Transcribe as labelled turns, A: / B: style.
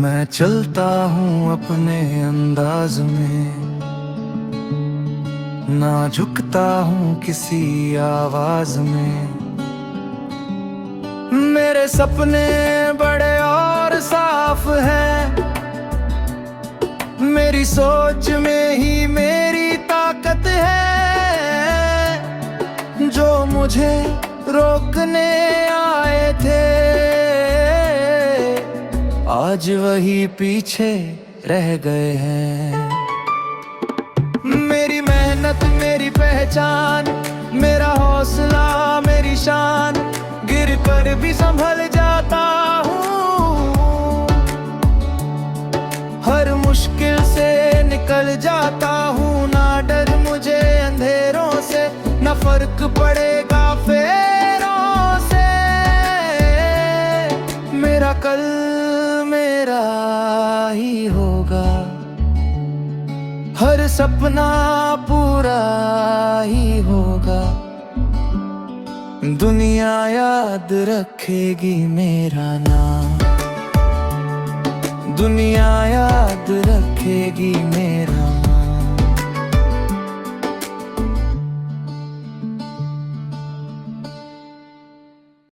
A: मैं चलता हूँ अपने अंदाज में, ना झुकता हूँ किसी आवाज में। मेरे सपने बड़े और साफ हैं, मेरी सोच में ही मेरी ताकत है। जो मुझे रोकने आए थे आज वही पीछे रह गए हैं। मेरी मेहनत मेरी पहचान, मेरा हौसला मेरी शान, गिर कर भी संभल जाता हूँ। हर मुश्किल से निकल जाता हूँ, ना डर मुझे अंधेरों से, ना फर्क पड़ेगा फेरों से। मेरा कल मेरा ही होगा, हर सपना पूरा ही होगा। दुनिया याद रखेगी मेरा नाम, दुनिया याद रखेगी मेरा